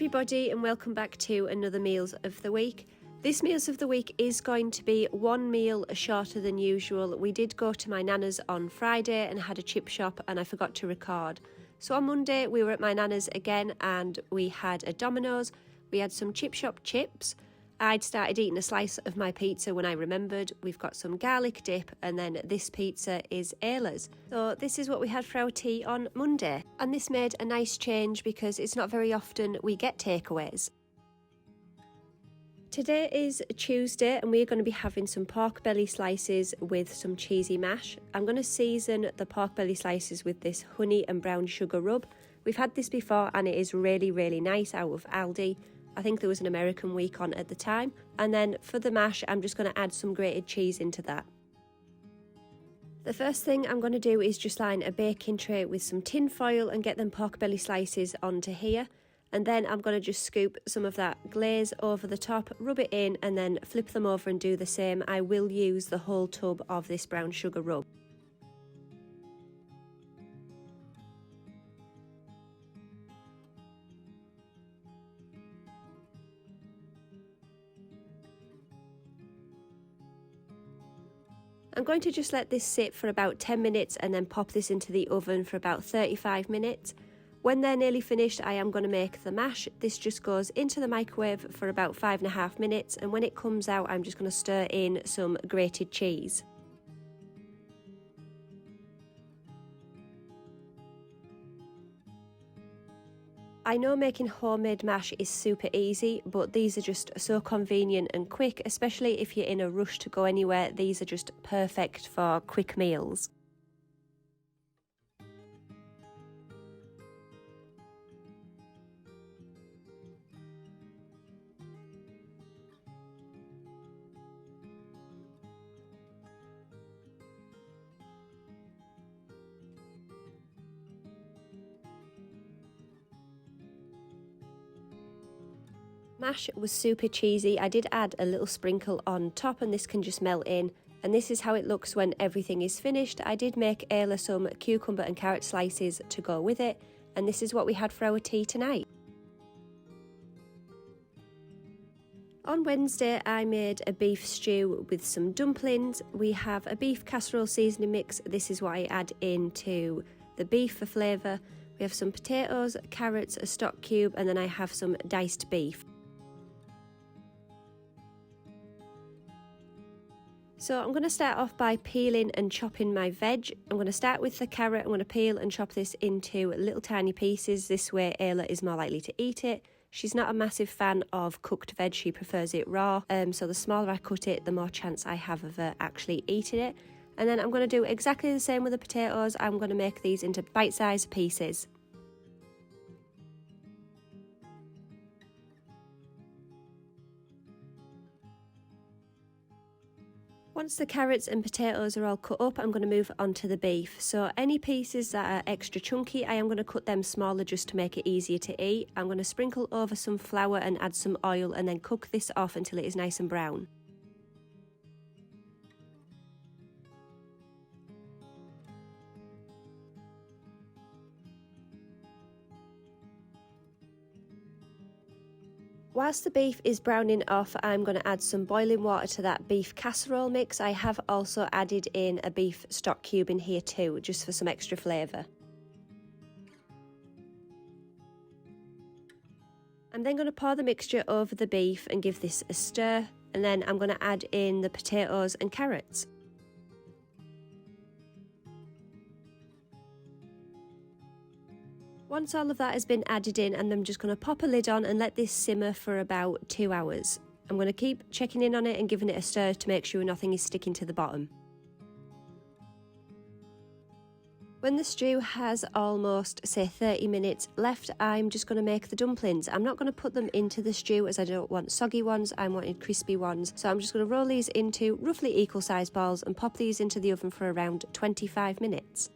everybody and welcome back to another Meals of the Week. This Meals of the Week is going to be one meal shorter than usual. We did go to my nana's on Friday and had a chip shop and I forgot to record. So on Monday we were at my nana's again and we had a Domino's. We had some chip shop chips. I'd started eating a slice of my pizza when I remembered. We've got some garlic dip and then this pizza is Ayla's. So this is what we had for our tea on Monday. And this made a nice change because it's not very often we get takeaways. Today is Tuesday and we're going to be having some pork belly slices with some cheesy mash. I'm going to season the pork belly slices with this honey and brown sugar rub. We've had this before and it is really, really nice out of Aldi. I think there was an American week on at the time. And then for the mash, I'm just going to add some grated cheese into that. The first thing I'm going to do is just line a baking tray with some tin foil and get them pork belly slices onto here. And then I'm going to just scoop some of that glaze over the top, rub it in and then flip them over and do the same. I will use the whole tub of this brown sugar rub. I'm going to just let this sit for about 10 minutes and then pop this into the oven for about 35 minutes. When they're nearly finished, I am going to make the mash. This just goes into the microwave for about 5.5 minutes, and when it comes out, I'm just going to stir in some grated cheese. I know making homemade mash is super easy, but these are just so convenient and quick, especially if you're in a rush to go anywhere. These are just perfect for quick meals. Mash was super cheesy. I did add a little sprinkle on top and this can just melt in. And this is how it looks when everything is finished. I did make Ayla some cucumber and carrot slices to go with it. And this is what we had for our tea tonight. On Wednesday I made a beef stew with some dumplings. We have a beef casserole seasoning mix. This is what I add into the beef for flavour. We have some potatoes, carrots, a stock cube and then I have some diced beef. So I'm going to start off by peeling and chopping my veg. I'm going to start with the carrot. I'm going to peel and chop this into little tiny pieces. This way Ayla is more likely to eat it. She's not a massive fan of cooked veg, she prefers it raw. So the smaller I cut it, the more chance I have of her actually eating it. And then I'm going to do exactly the same with the potatoes. I'm going to make these into bite-sized pieces. Once the carrots and potatoes are all cut up, I'm going to move on to the beef. So any pieces that are extra chunky, I am going to cut them smaller just to make it easier to eat. I'm going to sprinkle over some flour and add some oil and then cook this off until it is nice and brown. Whilst the beef is browning off, I'm going to add some boiling water to that beef casserole mix. I have also added in a beef stock cube in here too, just for some extra flavour. I'm then going to pour the mixture over the beef and give this a stir, and then I'm going to add in the potatoes and carrots. Once all of that has been added in, and I'm just going to pop a lid on and let this simmer for about 2 hours. I'm going to keep checking in on it and giving it a stir to make sure nothing is sticking to the bottom. When the stew has almost, say, 30 minutes left, I'm just going to make the dumplings. I'm not going to put them into the stew as I don't want soggy ones, I wanted crispy ones. So I'm just going to roll these into roughly equal sized balls and pop these into the oven for around 25 minutes.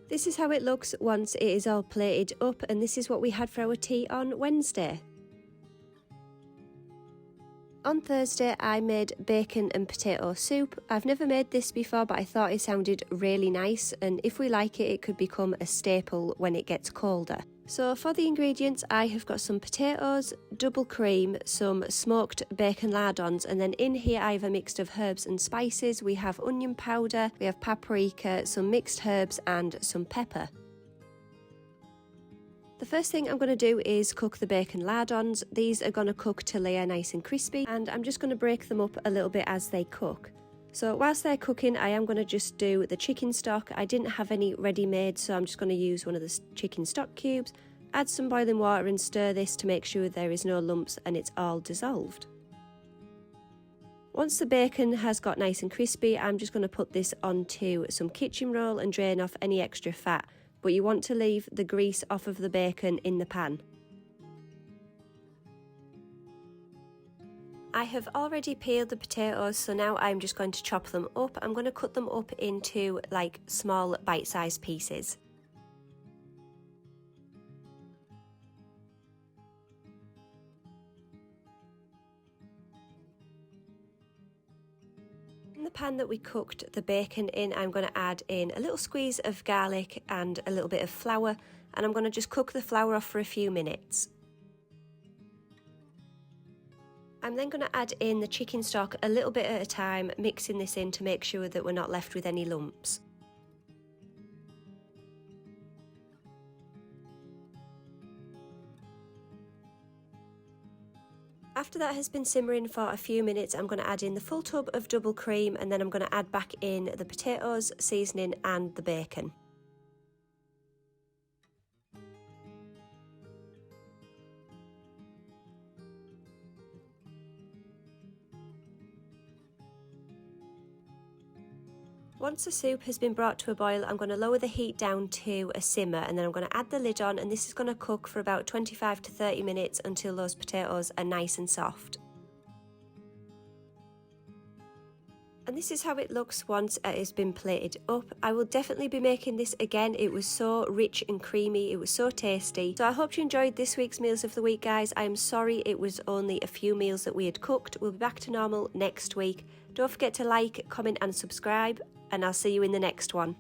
This is how it looks once it is all plated up, and this is what we had for our tea on Wednesday. On Thursday I made bacon and potato soup. I've never made this before, but I thought it sounded really nice, and if we like it, it could become a staple when it gets colder. So for the ingredients, I have got some potatoes, double cream, some smoked bacon lardons, and then in here I have a mix of herbs and spices. We have onion powder, we have paprika, some mixed herbs and some pepper. The first thing I'm going to do is cook the bacon lardons. These are going to cook till they are nice and crispy, and I'm just going to break them up a little bit as they cook. So whilst they're cooking, I am going to just do the chicken stock. I didn't have any ready made, so I'm just going to use one of the chicken stock cubes, add some boiling water and stir this to make sure there is no lumps and it's all dissolved. Once the bacon has got nice and crispy, I'm just going to put this onto some kitchen roll and drain off any extra fat. But you want to leave the grease off of the bacon in the pan. I have already peeled the potatoes, so now I'm just going to chop them up. I'm going to cut them up into like small bite-sized pieces. In the pan that we cooked the bacon in, I'm going to add in a little squeeze of garlic and a little bit of flour, and I'm going to just cook the flour off for a few minutes. I'm then going to add in the chicken stock a little bit at a time, mixing this in to make sure that we're not left with any lumps. After that has been simmering for a few minutes, I'm going to add in the full tub of double cream, and then I'm going to add back in the potatoes, seasoning and the bacon. Once the soup has been brought to a boil, I'm going to lower the heat down to a simmer, and then I'm going to add the lid on, and this is going to cook for about 25 to 30 minutes until those potatoes are nice and soft. And this is how it looks once it has been plated up. I will definitely be making this again. It was so rich and creamy, it was so tasty. So I hope you enjoyed this week's Meals of the Week, guys. I am sorry it was only a few meals that we had cooked. We'll be back to normal next week. Don't forget to like, comment and subscribe, and I'll see you in the next one.